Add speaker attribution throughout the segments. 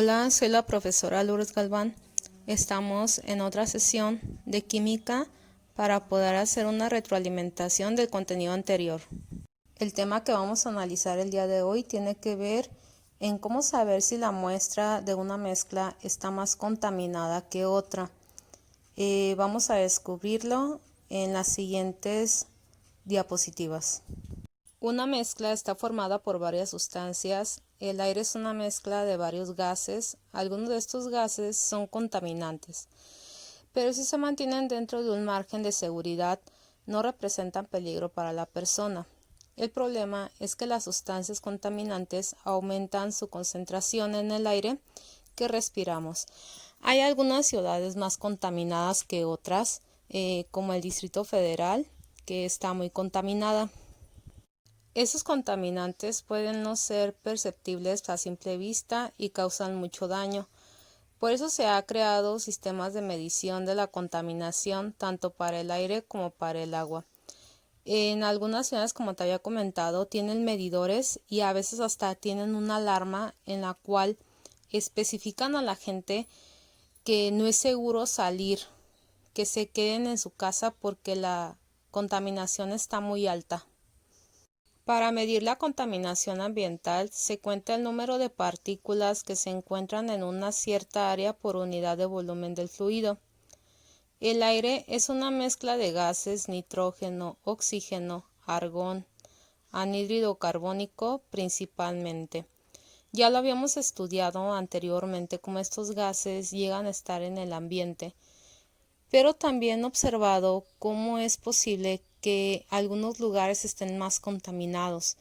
Speaker 1: Hola, soy la profesora Lourdes Galván. Estamos en otra sesión de química para poder hacer una retroalimentación del contenido anterior. El tema que vamos a analizar el día de hoy tiene que ver en cómo saber si la muestra de una mezcla está más contaminada que otra. Vamos a descubrirlo en las siguientes diapositivas. Una mezcla está formada por varias sustancias. El aire es una mezcla de varios gases. Algunos de estos gases son contaminantes, pero si se mantienen dentro de un margen de seguridad, no representan peligro para la persona. El problema es que las sustancias contaminantes aumentan su concentración en el aire que respiramos. Hay algunas ciudades más contaminadas que otras, como el Distrito Federal, que está muy contaminada. Esos contaminantes pueden no ser perceptibles a simple vista y causan mucho daño. Por eso se ha creado sistemas de medición de la contaminación tanto para el aire como para el agua. En algunas ciudades, como te había comentado, tienen medidores y a veces hasta tienen una alarma en la cual especifican a la gente que no es seguro salir, que se queden en su casa porque la contaminación está muy alta. Para medir la contaminación ambiental se cuenta el número de partículas que se encuentran en una cierta área por unidad de volumen del fluido. El aire es una mezcla de gases, nitrógeno, oxígeno, argón, anhídrido carbónico principalmente. Ya lo habíamos estudiado anteriormente cómo estos gases llegan a estar en el ambiente, pero también observado cómo es posible que algunos lugares estén más contaminados.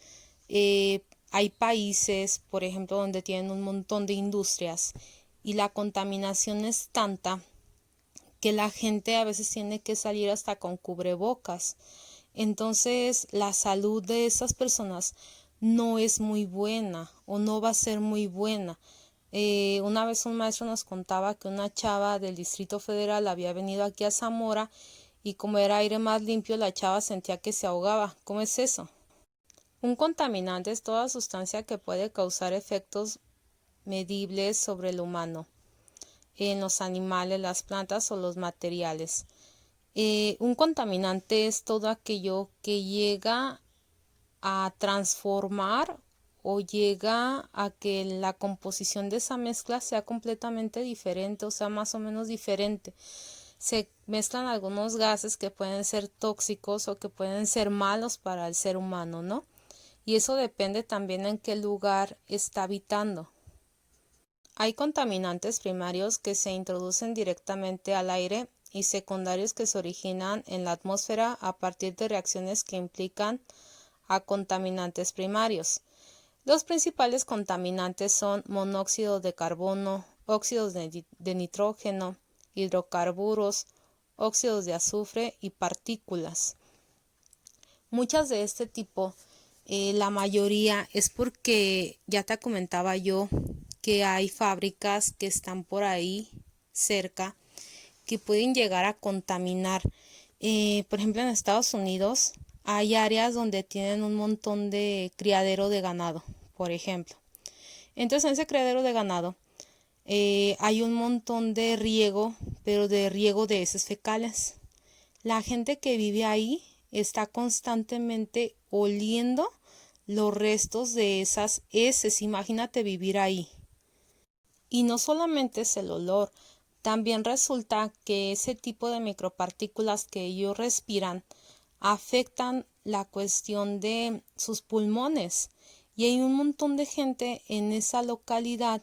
Speaker 1: Hay países, por ejemplo, donde tienen un montón de industrias y la contaminación es tanta que la gente a veces tiene que salir hasta con cubrebocas. Entonces, la salud de esas personas no es muy buena o no va a ser muy buena. Una vez un maestro nos contaba que una chava del Distrito Federal había venido aquí a Zamora y como era aire más limpio, la chava sentía que se ahogaba. ¿Cómo es eso? Un contaminante es toda sustancia que puede causar efectos medibles sobre el humano, en los animales, las plantas o los materiales. Un contaminante es todo aquello que llega a transformar o llega a que la composición de esa mezcla sea completamente diferente, o sea, más o menos diferente. Se mezclan algunos gases que pueden ser tóxicos o que pueden ser malos para el ser humano, ¿no? Y eso depende también en qué lugar está habitando. Hay contaminantes primarios que se introducen directamente al aire y secundarios que se originan en la atmósfera a partir de reacciones que implican a contaminantes primarios. Los principales contaminantes son monóxido de carbono, óxidos de nitrógeno, hidrocarburos, óxidos de azufre y partículas. Muchas de este tipo, la mayoría es porque ya te comentaba yo que hay fábricas que están por ahí cerca que pueden llegar a contaminar. Por ejemplo, en Estados Unidos hay áreas donde tienen un montón de criadero de ganado, por ejemplo. Entonces, en ese criadero de ganado hay un montón de riego, pero de riego de heces fecales. La gente que vive ahí está constantemente oliendo los restos de esas heces. Imagínate vivir ahí. Y no solamente es el olor, también resulta que ese tipo de micropartículas que ellos respiran afectan la cuestión de sus pulmones. Y hay un montón de gente en esa localidad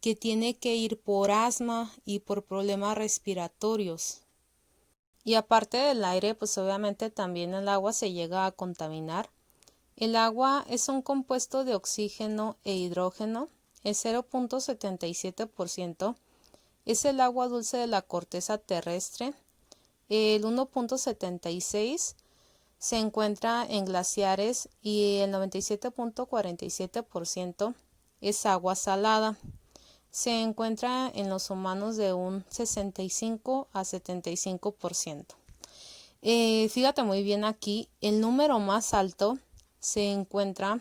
Speaker 1: que tiene que ir por asma y por problemas respiratorios. Y aparte del aire, pues obviamente también el agua se llega a contaminar. El agua es un compuesto de oxígeno e hidrógeno, el 0.77%, es el agua dulce de la corteza terrestre, el 1.76% se encuentra en glaciares y el 97.47% es agua salada. Se encuentra en los humanos de un 65 a 75%. Fíjate muy bien aquí, el número más alto se encuentra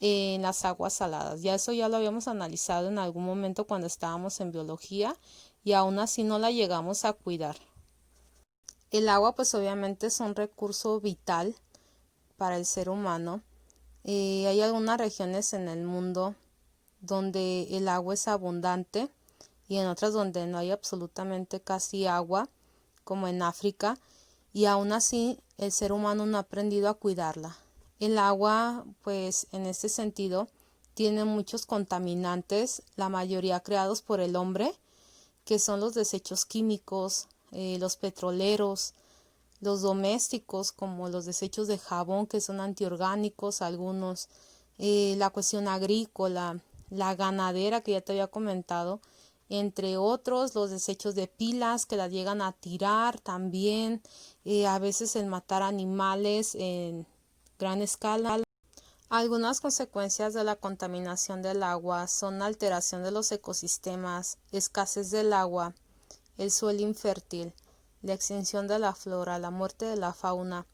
Speaker 1: en las aguas saladas. Ya eso ya lo habíamos analizado en algún momento cuando estábamos en biología y aún así no la llegamos a cuidar. El agua pues obviamente es un recurso vital para el ser humano. Hay algunas regiones en el mundo donde el agua es abundante y en otras donde no hay absolutamente casi agua, como en África, y aún así el ser humano no ha aprendido a cuidarla. El agua, pues en este sentido, tiene muchos contaminantes, la mayoría creados por el hombre, que son los desechos químicos, los petroleros, los domésticos como los desechos de jabón que son antiorgánicos, algunos, la cuestión agrícola, la ganadera que ya te había comentado, entre otros los desechos de pilas que las llegan a tirar también, a veces el matar animales en gran escala. Algunas consecuencias de la contaminación del agua son alteración de los ecosistemas, escasez del agua, el suelo infértil, la extinción de la flora, la muerte de la fauna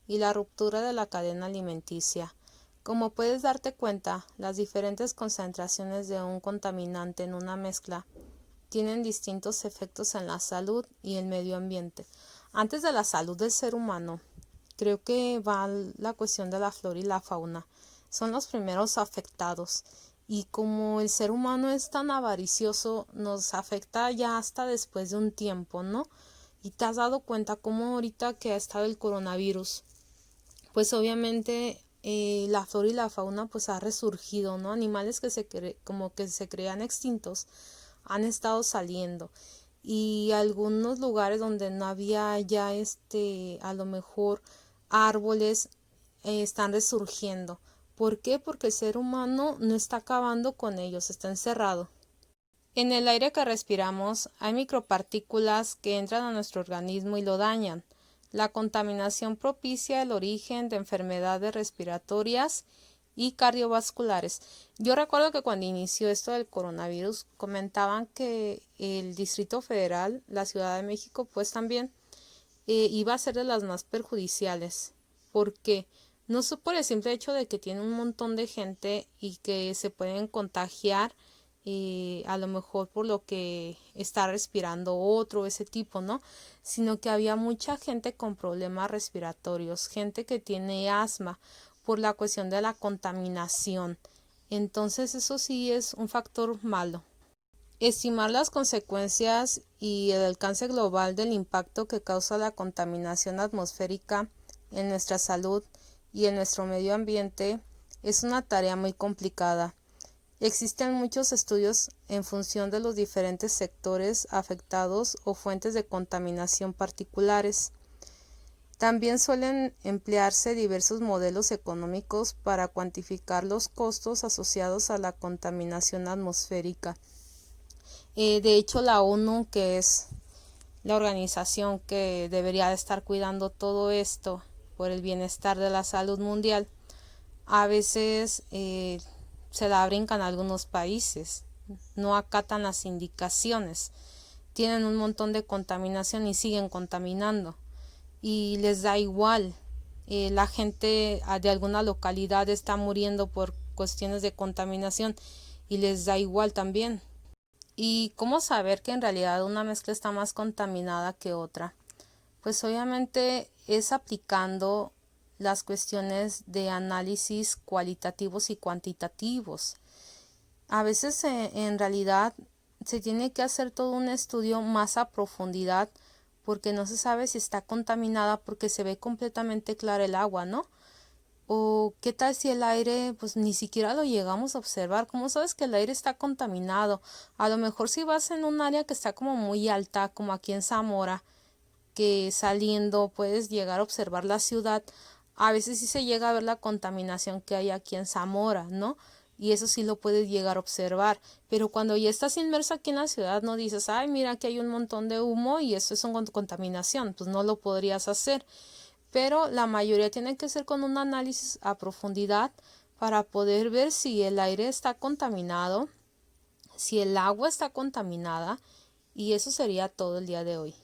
Speaker 1: y la ruptura de la cadena alimenticia. Como puedes darte cuenta, las diferentes concentraciones de un contaminante en una mezcla tienen distintos efectos en la salud y el medio ambiente. Antes de la salud del ser humano, creo que va la cuestión de la flora y la fauna. Son los primeros afectados. Y como el ser humano es tan avaricioso, nos afecta ya hasta después de un tiempo, ¿no? Y te has dado cuenta cómo ahorita que ha estado el coronavirus, pues obviamente la flora y la fauna pues ha resurgido, ¿no? Animales que como que se creían extintos han estado saliendo. Y algunos lugares donde no había ya a lo mejor árboles están resurgiendo. ¿Por qué? Porque el ser humano no está acabando con ellos, está encerrado. En el aire que respiramos hay micropartículas que entran a nuestro organismo y lo dañan. La contaminación propicia el origen de enfermedades respiratorias y cardiovasculares. Yo recuerdo que cuando inició esto del coronavirus comentaban que el Distrito Federal, la Ciudad de México, pues también iba a ser de las más perjudiciales. ¿Por qué? No solo por el simple hecho de que tiene un montón de gente y que se pueden contagiar a lo mejor por lo que está respirando otro, ese tipo, ¿no? Sino que había mucha gente con problemas respiratorios, gente que tiene asma por la cuestión de la contaminación. Entonces eso sí es un factor malo. Estimar las consecuencias y el alcance global del impacto que causa la contaminación atmosférica en nuestra salud y en nuestro medio ambiente es una tarea muy complicada. Existen muchos estudios en función de los diferentes sectores afectados o fuentes de contaminación particulares. También suelen emplearse diversos modelos económicos para cuantificar los costos asociados a la contaminación atmosférica. De hecho, la ONU, que es la organización que debería de estar cuidando todo esto por el bienestar de la salud mundial, a veces se la brincan a algunos países, no acatan las indicaciones, tienen un montón de contaminación y siguen contaminando y les da igual. La gente de alguna localidad está muriendo por cuestiones de contaminación y les da igual también. ¿Y cómo saber que en realidad una mezcla está más contaminada que otra? Pues obviamente es aplicando las cuestiones de análisis cualitativos y cuantitativos. A veces en realidad se tiene que hacer todo un estudio más a profundidad porque no se sabe si está contaminada porque se ve completamente clara el agua, ¿no? O qué tal si el aire, pues ni siquiera lo llegamos a observar. ¿Cómo sabes que el aire está contaminado? A lo mejor si vas en un área que está como muy alta, como aquí en Zamora, que saliendo puedes llegar a observar la ciudad, a veces sí se llega a ver la contaminación que hay aquí en Zamora, ¿no? Y eso sí lo puedes llegar a observar, pero cuando ya estás inmerso aquí en la ciudad no dices, ay, mira que hay un montón de humo y eso es una contaminación, pues no lo podrías hacer, pero la mayoría tiene que ser con un análisis a profundidad para poder ver si el aire está contaminado, si el agua está contaminada, y eso sería todo el día de hoy.